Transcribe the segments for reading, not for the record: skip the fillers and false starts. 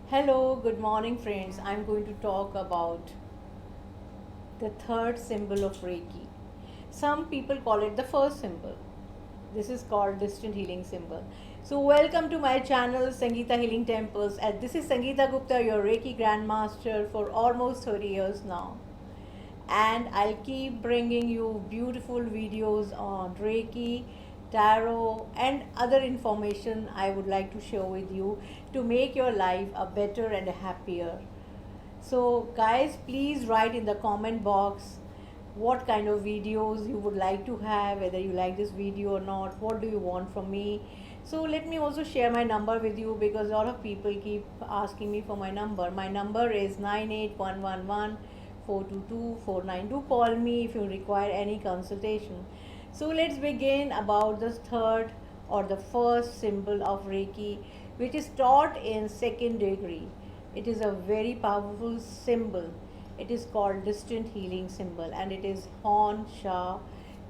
Hello, good morning, friends. I'm going to talk about the third symbol of Reiki. Some people call it the first symbol. This is called distant healing symbol. So, welcome to my channel, Sangeeta Healing Temples. And this is Sangeeta Gupta, your Reiki Grandmaster for almost 30 years now. And I'll keep bringing you beautiful videos on Reiki, tarot, and other information I would like to share with you to make your life a better and a happier. So, guys, please write in the comment box what kind of videos you would like to have, whether you like this video or not, what do you want from me. So, let me also share my number with you because a lot of people keep asking me for my number. My number is 98111 422 492. Do call me if you require any consultation. So, let's begin about the third or the first symbol of Reiki, which is taught in second degree. It is a very powerful symbol. It is called distant healing symbol and it is Hon Sha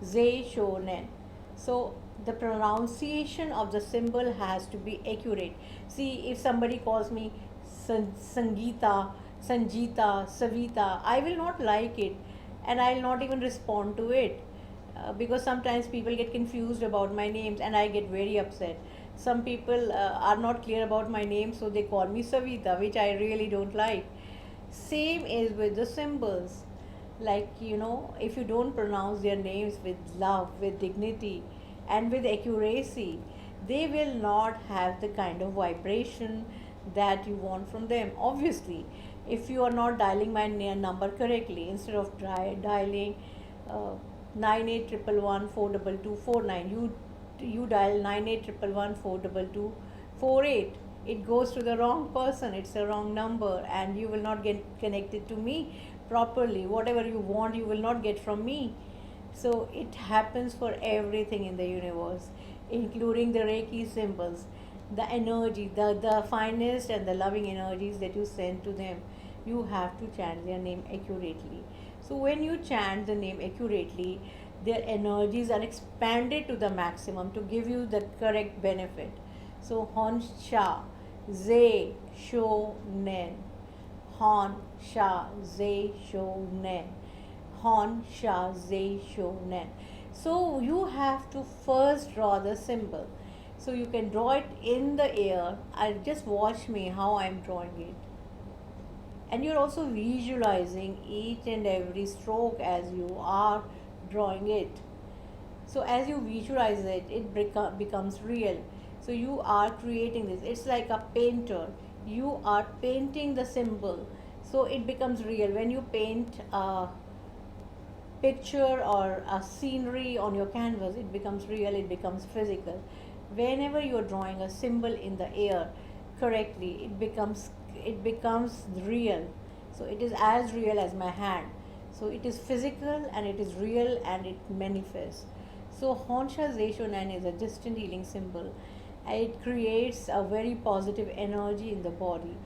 Ze Shonen. So the pronunciation of the symbol has to be accurate. See, if somebody calls me Sangeeta, Sanjita, Savita, I will not like it and I'll not even respond to it because sometimes people get confused about my names and I get very upset. Some people are not clear about my name, so they call me Savita, which I really don't like. Same is with the symbols. Like, if you don't pronounce their names with love, with dignity, and with accuracy, they will not have the kind of vibration that you want from them. Obviously, if you are not dialing my number correctly, instead of dialing 9811142249, you dial 9811142248. It goes to the wrong person, it's a wrong number, and you will not get connected to me properly. Whatever you want, you will not get from me. So it happens for everything in the universe, including the Reiki symbols, the energy, the finest and the loving energies that you send to them. You have to chant their name accurately. So when you chant the name accurately, their energies are expanded to the maximum to give you the correct benefit. So Hon Sha Ze Sho Nen. Hon Sha Ze Sho Nen. Hon Sha Ze Sho Nen. So you have to first draw the symbol. So you can draw it in the air and just watch me how I'm drawing it. And you're also visualizing each and every stroke as you are drawing it. So as you visualize it, it becomes real. So you are creating this. It's like a painter. You are painting the symbol. So it becomes real. When you paint a picture or a scenery on your canvas, it becomes real, it becomes physical. Whenever you're drawing a symbol in the air correctly, it becomes real. So it is as real as my hand. So it is physical and it is real and it manifests. So Honsha Zeishonan is a distant healing symbol. It creates a very positive energy in the body.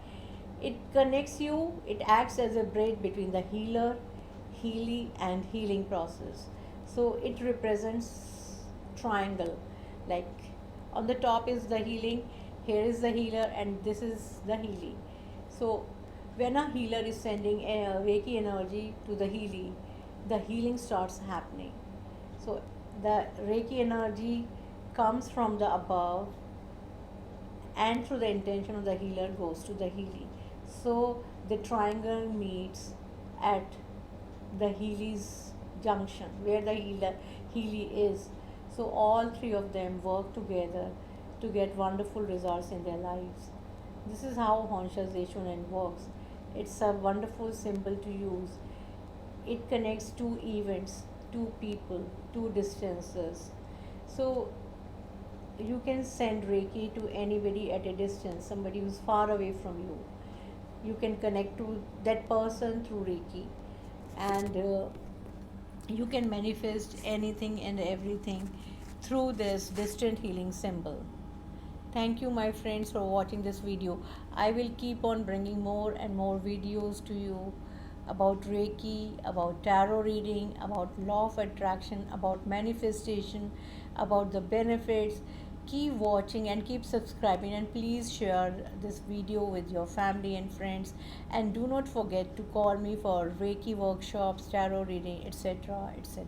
It connects you, it acts as a bridge between the healer, healing, and healing process. So it represents triangle. Like on the top is the healing, here is the healer, and this is the healing. So when a healer is sending a Reiki energy to the healing starts happening. So the Reiki energy comes from the above and through the intention of the healer goes to the healing. So the triangle meets at the Healy's junction where the Healy is. So all three of them work together to get wonderful results in their lives. This is how Honsha Zeishonen works. It's a wonderful symbol to use. It connects two events, two people, two distances. So you can send Reiki to anybody at a distance, somebody who's far away from you. You can connect to that person through Reiki, and you can manifest anything and everything through this distant healing symbol. Thank you, my friends, for watching this video. I will keep on bringing more and more videos to you about Reiki, about tarot reading, about law of attraction, about manifestation, about the benefits. keep watching and keep subscribing, and please share this video with your family and friends, and do not forget to call me for Reiki workshops, tarot reading, etc., etc.